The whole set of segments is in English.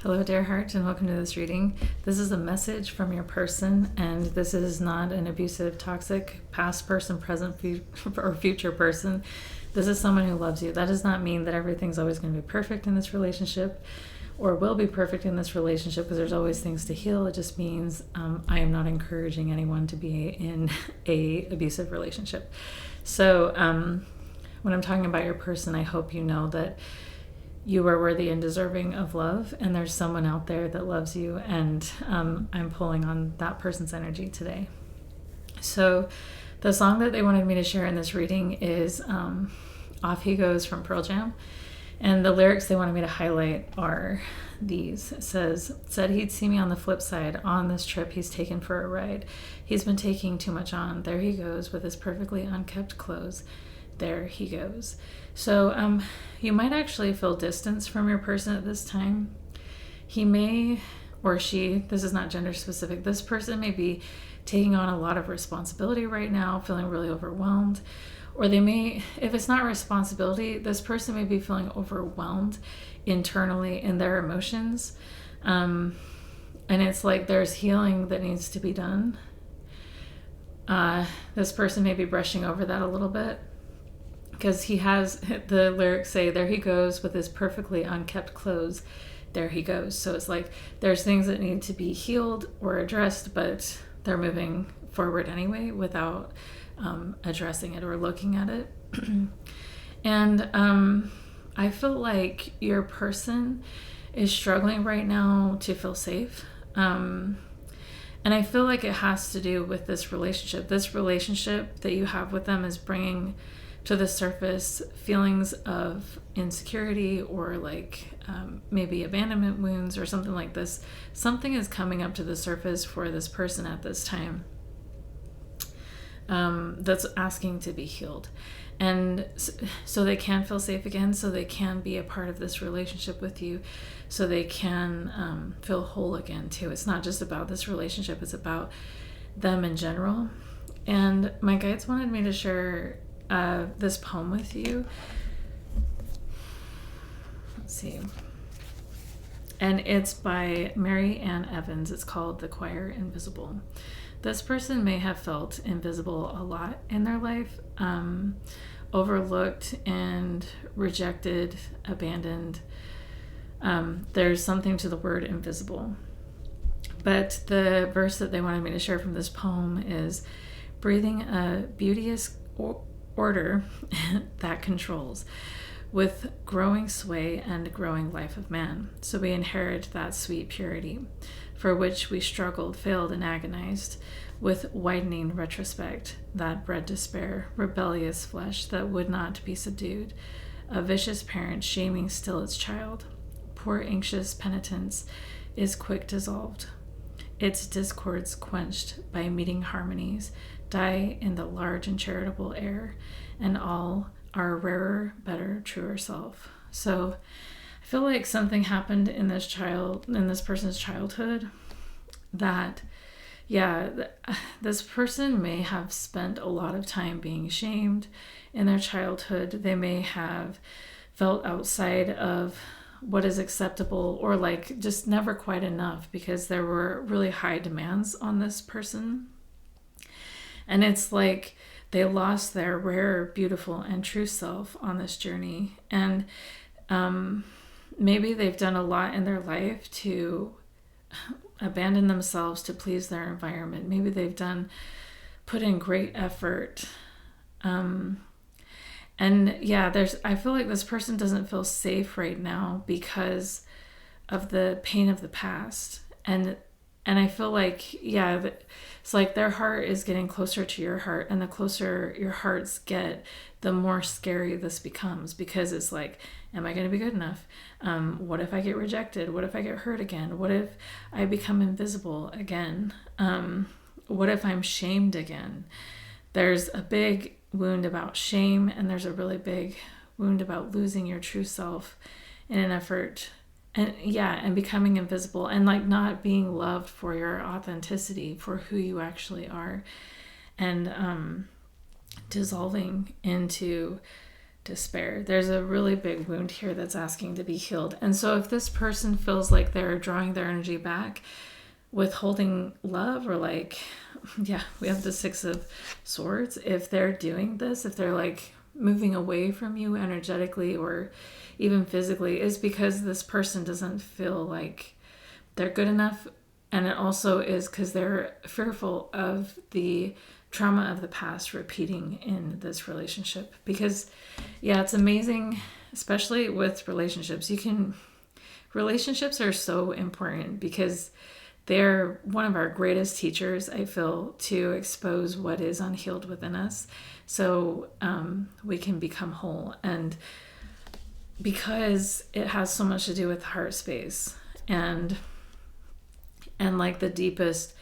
Hello, dear heart, and welcome to this reading. This is a message from your person, and this is not an abusive, toxic past person, present, or future person. This is someone who loves you. That does not mean that everything's always going to be perfect in this relationship or will be perfect in this relationship, because there's always things to heal. It just means I am not encouraging anyone to be in a abusive relationship. So when I'm talking about your person, I hope you know that you are worthy and deserving of love, and there's someone out there that loves you, and I'm pulling on that person's energy today. So the song that they wanted me to share in this reading is Off He Goes from Pearl Jam, and the lyrics they wanted me to highlight are these. It said he'd see me on the flip side. On this trip he's taken for a ride. He's been taking too much on. There he goes with his perfectly unkept clothes. There he goes. So you might actually feel distance from your person at this time. He may, or she, this is not gender specific, this person may be taking on a lot of responsibility right now, feeling really overwhelmed. Or they may, if it's not responsibility, this person may be feeling overwhelmed internally in their emotions. And it's like there's healing that needs to be done. This person may be brushing over that a little bit, because he has, the lyrics say, there he goes with his perfectly unkept clothes. There he goes. So it's like there's things that need to be healed or addressed, but they're moving forward anyway without addressing it or looking at it. And I feel like your person is struggling right now to feel safe. And I feel like it has to do with this relationship. This relationship that you have with them is bringing to the surface feelings of insecurity, or like maybe abandonment wounds or something like this. Something is coming up to the surface for this person at this time that's asking to be healed. And so they can feel safe again, so they can be a part of this relationship with you, so they can feel whole again too. It's not just about this relationship, it's about them in general. And my guides wanted me to share this poem with you. Let's see. And it's by Mary Ann Evans. It's called The Choir Invisible. This person may have felt invisible a lot in their life, overlooked and rejected, abandoned. There's something to the word invisible. But the verse that they wanted me to share from this poem is breathing a beauteous order that controls, with growing sway and growing life of man. So we inherit that sweet purity, for which we struggled, failed, and agonized, with widening retrospect that bred despair, rebellious flesh that would not be subdued, a vicious parent shaming still its child. Poor anxious penitence is quick dissolved, its discords quenched by meeting harmonies, die in the large and charitable air, and all our rarer, better, truer self. So I feel like something happened in this person's childhood that, this person may have spent a lot of time being shamed in their childhood. They may have felt outside of what is acceptable, or like just never quite enough, because there were really high demands on this person. And it's like they lost their rare, beautiful, and true self on this journey. And maybe they've done a lot in their life to abandon themselves to please their environment. Maybe they've put in great effort. I feel like this person doesn't feel safe right now because of the pain of the past. And I feel like, it's like their heart is getting closer to your heart, and the closer your hearts get, the more scary this becomes, because it's like, am I going to be good enough? What if I get rejected? What if I get hurt again? What if I become invisible again? What if I'm shamed again? There's a big wound about shame, and there's a really big wound about losing your true self in an effort, and becoming invisible, and like not being loved for your authenticity, for who you actually are, and dissolving into despair. There's a really big wound here that's asking to be healed. And so if this person feels like they're drawing their energy back, withholding love, or like, yeah, we have the Six of Swords. If they're doing this, if they're like moving away from you energetically or even physically, is because this person doesn't feel like they're good enough. And it also is because they're fearful of the trauma of the past repeating in this relationship. Because, yeah, it's amazing, especially with relationships. Relationships are so important because they're one of our greatest teachers, I feel, to expose what is unhealed within us, so we can become whole. And because it has so much to do with heart space and like the deepest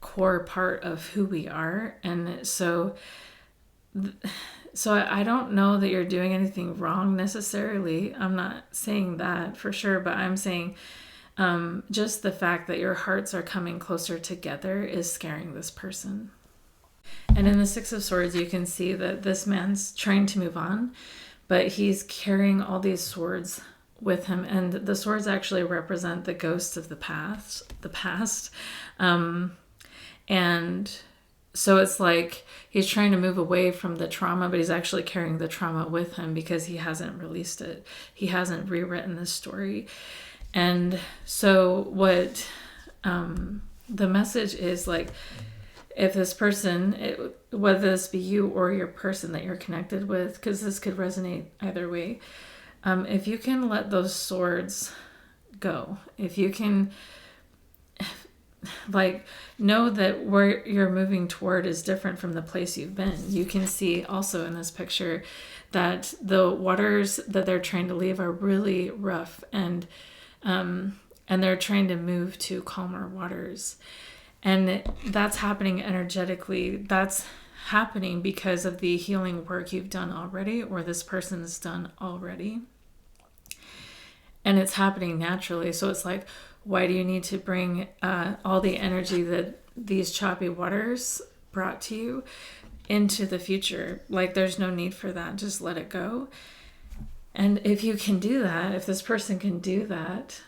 core part of who we are. And so I don't know that you're doing anything wrong necessarily. I'm not saying that for sure, but I'm saying just the fact that your hearts are coming closer together is scaring this person. And in the Six of Swords, you can see that this man's trying to move on, but he's carrying all these swords with him. And the swords actually represent the ghosts of the past. And so it's like he's trying to move away from the trauma, but he's actually carrying the trauma with him because he hasn't released it. He hasn't rewritten this story. And so what the message is, like, if this person, whether this be you or your person that you're connected with, because this could resonate either way, if you can let those swords go, if you can like know that where you're moving toward is different from the place you've been. You can see also in this picture that the waters that they're trying to leave are really rough, and they're trying to move to calmer waters. And that's happening energetically. That's happening because of the healing work you've done already, or this person's done already. And it's happening naturally. So it's like, why do you need to bring all the energy that these choppy waters brought to you into the future? Like, there's no need for that. Just let it go. And if you can do that, if this person can do that,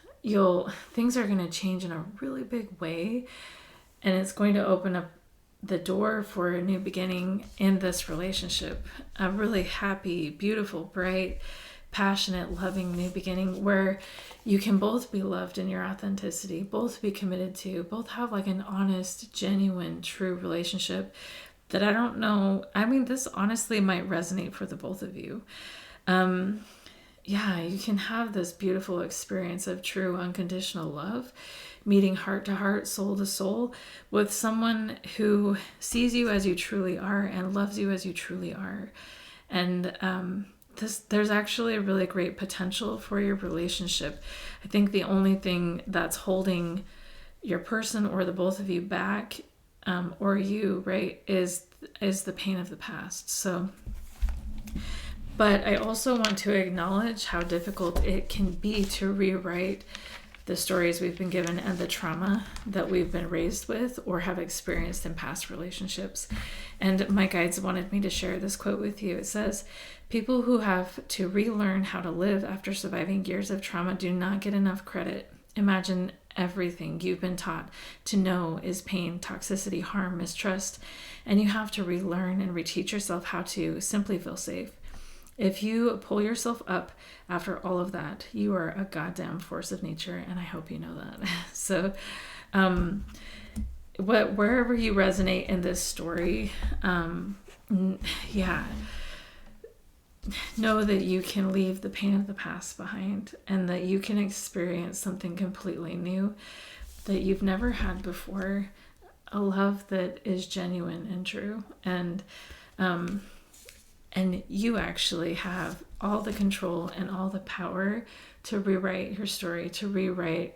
things are going to change in a really big way. And it's going to open up the door for a new beginning in this relationship. A really happy, beautiful, bright, passionate, loving new beginning where you can both be loved in your authenticity, both be committed to, both have like an honest, genuine, true relationship that I don't know. I mean, this honestly might resonate for the both of you. Yeah, you can have this beautiful experience of true unconditional love, meeting heart to heart, soul to soul, with someone who sees you as you truly are and loves you as you truly are. And there's actually a really great potential for your relationship. I think the only thing that's holding your person or the both of you back, or you, right, is the pain of the past. So, but I also want to acknowledge how difficult it can be to rewrite the stories we've been given and the trauma that we've been raised with or have experienced in past relationships. And my guides wanted me to share this quote with you. It says, "People who have to relearn how to live after surviving years of trauma do not get enough credit. Imagine everything you've been taught to know is pain, toxicity, harm, mistrust, and you have to relearn and reteach yourself how to simply feel safe. If you pull yourself up after all of that, you are a goddamn force of nature, and I hope you know that." So wherever you resonate in this story, yeah, know that you can leave the pain of the past behind and that you can experience something completely new that you've never had before, a love that is genuine and true. And you actually have all the control and all the power to rewrite your story, to rewrite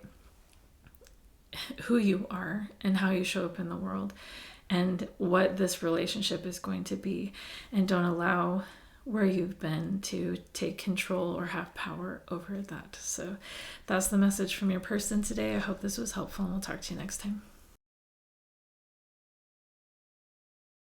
who you are and how you show up in the world and what this relationship is going to be. And don't allow where you've been to take control or have power over that. So that's the message from your person today. I hope this was helpful, and we'll talk to you next time.